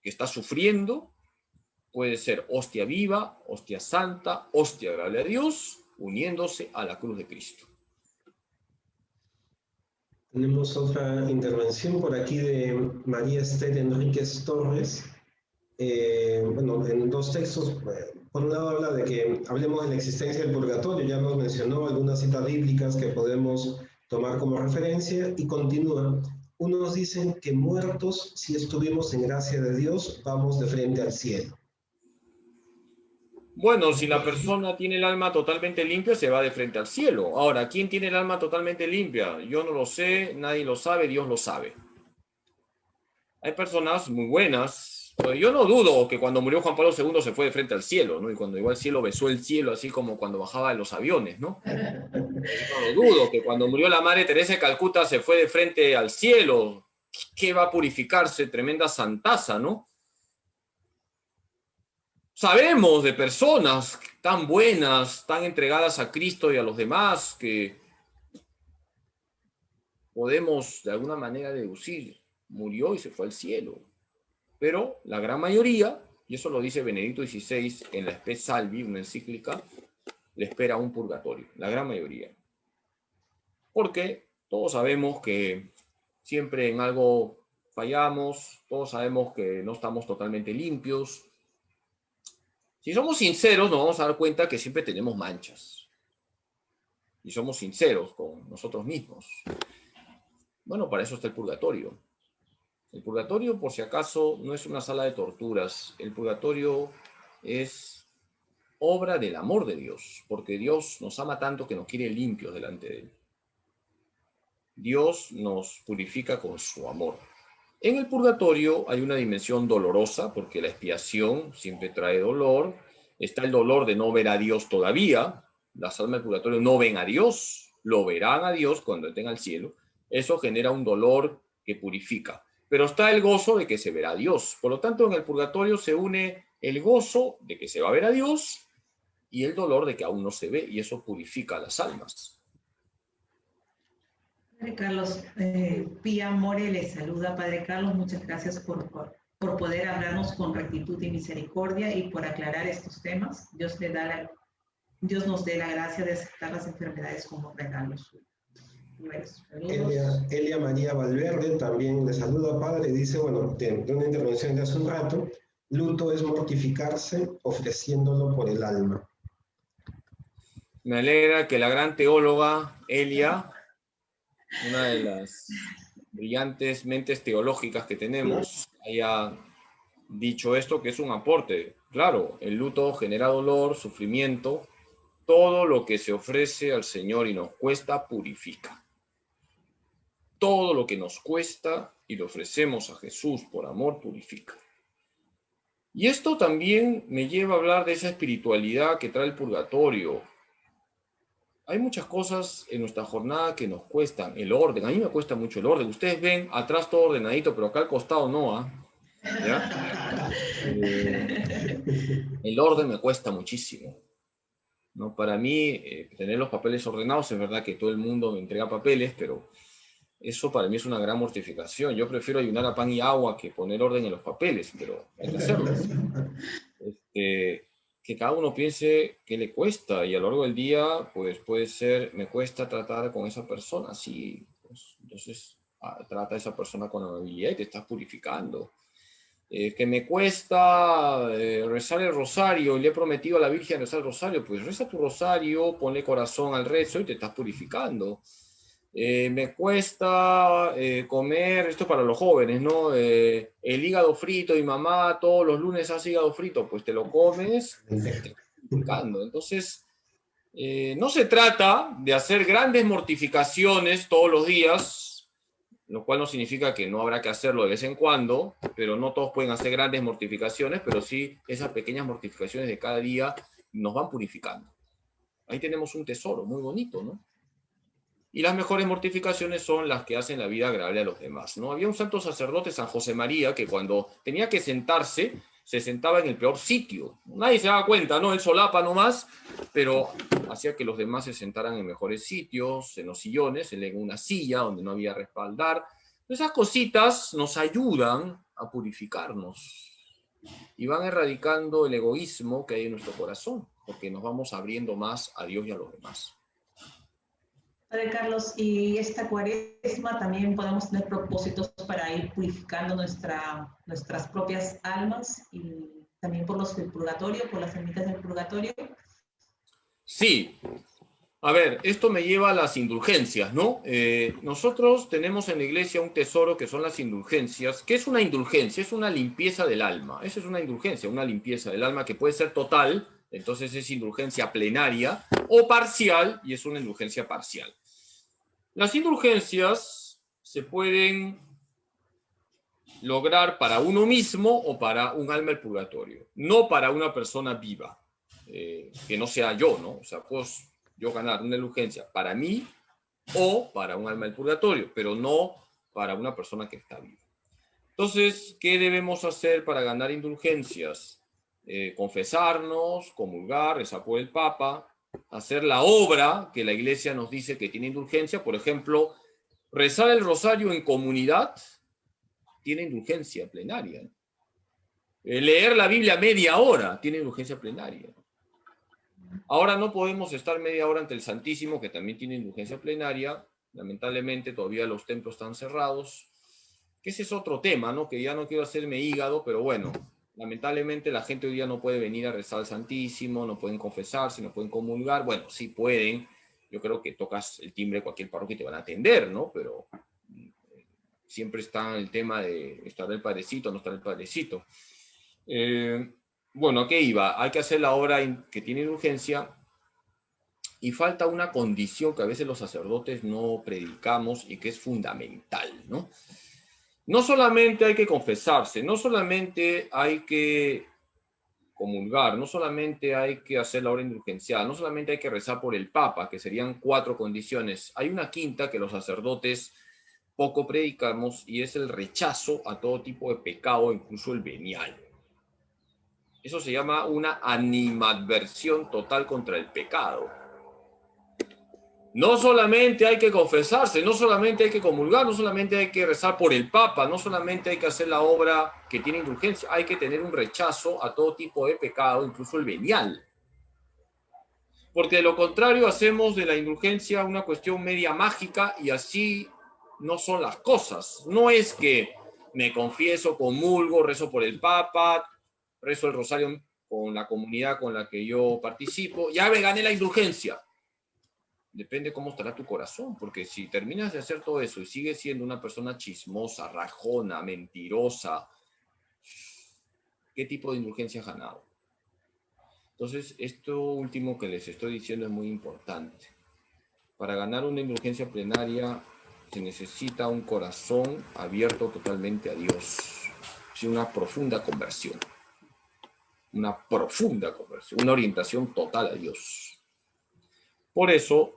que está sufriendo puede ser hostia viva, hostia santa, hostia agradable a Dios, uniéndose a la cruz de Cristo. Tenemos otra intervención por aquí de María Esther Enríquez Torres. Bueno, en dos textos. Por un lado habla de que hablemos de la existencia del purgatorio, ya nos mencionó algunas citas bíblicas que podemos tomar como referencia, y continúa. Unos dicen que muertos, si estuvimos en gracia de Dios, vamos de frente al cielo. Bueno, si la persona tiene el alma totalmente limpia, se va de frente al cielo. Ahora, ¿quién tiene el alma totalmente limpia? Yo no lo sé, nadie lo sabe, Dios lo sabe. Hay personas muy buenas. Yo no dudo que cuando murió Juan Pablo II se fue de frente al cielo, ¿no? Y cuando llegó al cielo besó el cielo, así como cuando bajaba de los aviones, ¿no? Yo no dudo que cuando murió la Madre Teresa de Calcuta se fue de frente al cielo. ¿Qué va a purificarse? Tremenda santaza, ¿no? Sabemos de personas tan buenas, tan entregadas a Cristo y a los demás, que podemos de alguna manera deducir, murió y se fue al cielo. Pero la gran mayoría, y eso lo dice Benedicto XVI en la Spe Salvi, una encíclica, le espera un purgatorio, la gran mayoría. Porque todos sabemos que siempre en algo fallamos, todos sabemos que no estamos totalmente limpios. Si somos sinceros, nos vamos a dar cuenta que siempre tenemos manchas. Y somos sinceros con nosotros mismos. Bueno, para eso está el purgatorio. El purgatorio, por si acaso, no es una sala de torturas. El purgatorio es obra del amor de Dios, porque Dios nos ama tanto que nos quiere limpios delante de Él. Dios nos purifica con su amor. En el purgatorio hay una dimensión dolorosa, porque la expiación siempre trae dolor. Está el dolor de no ver a Dios todavía. Las almas del purgatorio no ven a Dios, lo verán a Dios cuando estén al cielo. Eso genera un dolor que purifica. Pero está el gozo de que se verá a Dios. Por lo tanto, en el purgatorio se une el gozo de que se va a ver a Dios y el dolor de que aún no se ve, y eso purifica a las almas. Padre Carlos, Pía More le saluda. Padre Carlos, muchas gracias por poder hablarnos con rectitud y misericordia y por aclarar estos temas. Dios nos dé la gracia de aceptar las enfermedades como regalos. Elia María Valverde también le saluda, padre. Dice, bueno, de una intervención de hace un rato, luto es mortificarse ofreciéndolo por el alma. Me alegra que la gran teóloga Elia, una de las brillantes mentes teológicas que tenemos, haya dicho esto, que es un aporte. Claro, el luto genera dolor, sufrimiento. Todo lo que se ofrece al Señor y nos cuesta, purifica. Todo lo que nos cuesta y lo ofrecemos a Jesús por amor, purifica. Y esto también me lleva a hablar de esa espiritualidad que trae el purgatorio. Hay muchas cosas en nuestra jornada que nos cuestan. El orden, a mí me cuesta mucho el orden. Ustedes ven atrás todo ordenadito, pero acá al costado no, ¿ya? El orden me cuesta muchísimo, ¿no? Para mí, tener los papeles ordenados, es verdad que todo el mundo me entrega papeles, pero eso para mí es una gran mortificación. Yo prefiero ayunar a pan y agua que poner orden en los papeles, pero hay que hacerlo. Que cada uno piense qué le cuesta, y a lo largo del día, pues puede ser, me cuesta tratar con esa persona, sí, pues, entonces trata a esa persona con amabilidad y te estás purificando. Que me cuesta rezar el rosario y le he prometido a la Virgen rezar el rosario, pues reza tu rosario, ponle corazón al rezo y te estás purificando. Me cuesta comer, esto para los jóvenes, ¿no? El hígado frito, y mamá todos los lunes hace hígado frito, pues te lo comes, te estás purificando. Entonces, no se trata de hacer grandes mortificaciones todos los días, lo cual no significa que no habrá que hacerlo de vez en cuando, pero no todos pueden hacer grandes mortificaciones, pero sí esas pequeñas mortificaciones de cada día nos van purificando. Ahí tenemos un tesoro muy bonito, ¿no? Y las mejores mortificaciones son las que hacen la vida agradable a los demás, ¿no? Había un santo sacerdote, San José María, que cuando tenía que sentarse, se sentaba en el peor sitio. Nadie se daba cuenta, ¿no? Él solapa nomás, pero hacía que los demás se sentaran en mejores sitios, en los sillones, él en una silla donde no había respaldar. Esas cositas nos ayudan a purificarnos y van erradicando el egoísmo que hay en nuestro corazón, porque nos vamos abriendo más a Dios y a los demás. Padre Carlos, y esta cuaresma también podemos tener propósitos para ir purificando nuestras propias almas y también por los del purgatorio, por las ermitas del purgatorio. Sí. A ver, esto me lleva a las indulgencias, ¿no? Nosotros tenemos en la iglesia un tesoro que son las indulgencias. ¿Qué es una indulgencia? Es una limpieza del alma. Esa es una indulgencia, una limpieza del alma que puede ser total, entonces es indulgencia plenaria, o parcial, y es una indulgencia parcial. Las indulgencias se pueden lograr para uno mismo o para un alma del purgatorio, no para una persona viva, que no sea yo, ¿no? O sea, pues yo ganar una indulgencia para mí o para un alma del purgatorio, pero no para una persona que está viva. Entonces, ¿qué debemos hacer para ganar indulgencias? Confesarnos, comulgar, rezar por el Papa, hacer la obra que la Iglesia nos dice que tiene indulgencia. Por ejemplo, rezar el rosario en comunidad tiene indulgencia plenaria. Leer la Biblia media hora tiene indulgencia plenaria. Ahora no podemos estar media hora ante el Santísimo, que también tiene indulgencia plenaria. Lamentablemente todavía los templos están cerrados. Que ese es otro tema, ¿no? Que ya no quiero hacerme hígado, pero bueno, lamentablemente la gente hoy día no puede venir a rezar al Santísimo, no pueden confesarse, no pueden comulgar. Bueno, sí pueden. Yo creo que tocas el timbre de cualquier parroquia y te van a atender, ¿no? Pero siempre está el tema de estar el padrecito o no estar el padrecito. Bueno, ¿a qué iba? Hay que hacer la obra que tiene urgencia y falta una condición que a veces los sacerdotes no predicamos y que es fundamental, ¿no? No solamente hay que confesarse, no solamente hay que comulgar, no solamente hay que hacer la obra indulgenciada, no solamente hay que rezar por el Papa, que serían 4 condiciones. Hay una quinta que los sacerdotes poco predicamos y es el rechazo a todo tipo de pecado, incluso el venial. Eso se llama una animadversión total contra el pecado. No solamente hay que confesarse, no solamente hay que comulgar, no solamente hay que rezar por el Papa, no solamente hay que hacer la obra que tiene indulgencia, hay que tener un rechazo a todo tipo de pecado, incluso el venial. Porque de lo contrario hacemos de la indulgencia una cuestión media mágica y así no son las cosas. No es que me confieso, comulgo, rezo por el Papa, rezo el rosario con la comunidad con la que yo participo, ya me gané la indulgencia. Depende cómo estará tu corazón, porque si terminas de hacer todo eso y sigues siendo una persona chismosa, rajona, mentirosa, ¿qué tipo de indulgencia has ganado? Entonces, esto último que les estoy diciendo es muy importante. Para ganar una indulgencia plenaria se necesita un corazón abierto totalmente a Dios, una profunda conversión, una orientación total a Dios. Por eso,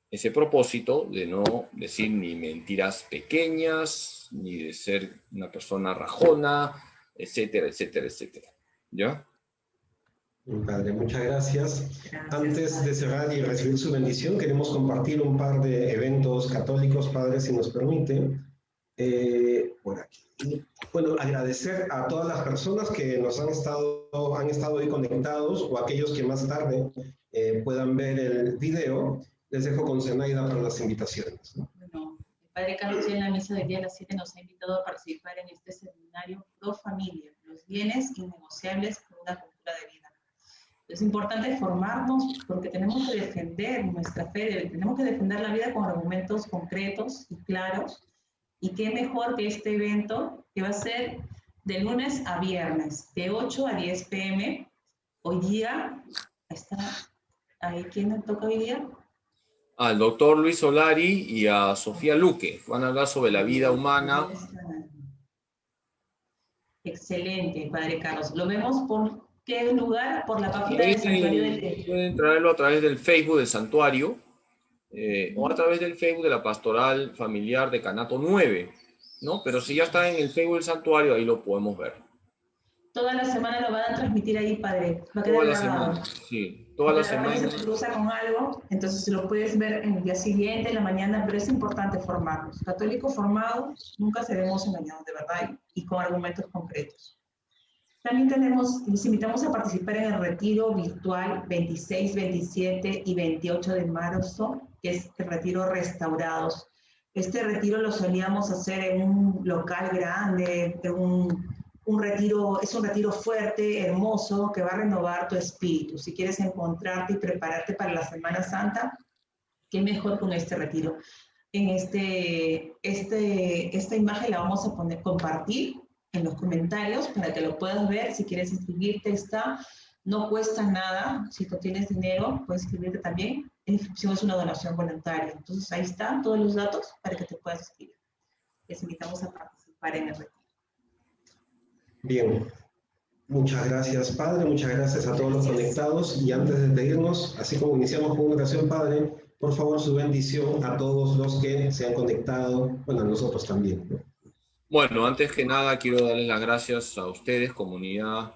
ese propósito de no decir ni mentiras pequeñas, ni de ser una persona rajona, etcétera, etcétera, etcétera. ¿Ya? Padre, muchas gracias. Gracias, Antes Padre. de cerrar y recibir su bendición, queremos compartir un par de eventos católicos, Padre, si nos permite. Por aquí. Bueno, agradecer a todas las personas que nos han estado hoy conectados o aquellos que más tarde puedan ver el video. Les dejo con Zenaida para las invitaciones, ¿no? Bueno, el Padre Carlos ya en la misa del día a las 7 nos ha invitado a participar en este seminario Pro Familia, los bienes innegociables por una cultura de vida. Es importante formarnos porque tenemos que defender nuestra fe, tenemos que defender la vida con argumentos concretos y claros. Y qué mejor que este evento que va a ser de lunes a viernes, de 8 a 10 p.m. Hoy día, está ahí, ¿quién nos toca hoy día? Al doctor Luis Solari y a Sofía Luque. Van a hablar sobre la vida humana. Excelente, Padre Carlos. Lo vemos por qué lugar, por la página del Santuario del... Pueden traerlo a través del Facebook del Santuario o a través del Facebook de la Pastoral Familiar de Canato 9, ¿no? Pero si ya está en el Facebook del Santuario, ahí lo podemos ver. Toda la semana lo van a transmitir ahí, Padre. Va a quedar Toda la grabado. semana, sí. Toda la semana. Se cruza con algo, entonces lo puedes ver en el día siguiente, en la mañana, pero es importante formarnos. Católicos formados, nunca seremos engañados de verdad y con argumentos concretos. También les invitamos a participar en el retiro virtual 26, 27 y 28 de marzo, que es el retiro Restaurados. Este retiro lo solíamos hacer en un local grande, es un retiro fuerte, hermoso, que va a renovar tu espíritu. Si quieres encontrarte y prepararte para la Semana Santa, qué mejor con este retiro. En esta imagen la vamos a compartir en los comentarios para que lo puedas ver. Si quieres inscribirte, no cuesta nada. Si no tienes dinero, puedes inscribirte también. La inscripción es una donación voluntaria. Entonces ahí están todos los datos para que te puedas inscribir. Les invitamos a participar en el retiro. Bien, muchas gracias, Padre, muchas gracias a todos los conectados. Y antes de despedirnos, así como iniciamos con una oración, Padre, por favor, su bendición a todos los que se han conectado, bueno, a nosotros también, ¿no? Bueno, antes que nada quiero darles las gracias a ustedes, Comunidad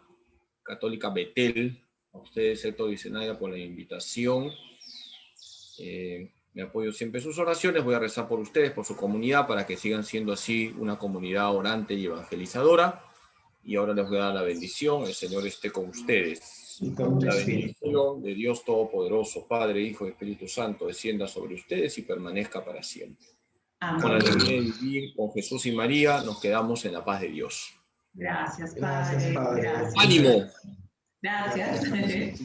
Católica Betel, a ustedes, Héctor y Zenaida, por la invitación. Me apoyo siempre en sus oraciones, voy a rezar por ustedes, por su comunidad, para que sigan siendo así una comunidad orante y evangelizadora. Y ahora les voy a dar la bendición, el Señor esté con ustedes. Y con La espíritu. bendición de Dios Todopoderoso, Padre, Hijo y Espíritu Santo, descienda sobre ustedes y permanezca para siempre. Amén. Con la alegría de vivir con Jesús y María, nos quedamos en la paz de Dios. Gracias, Padre. Gracias, Padre. Gracias. ¡Ánimo! Gracias.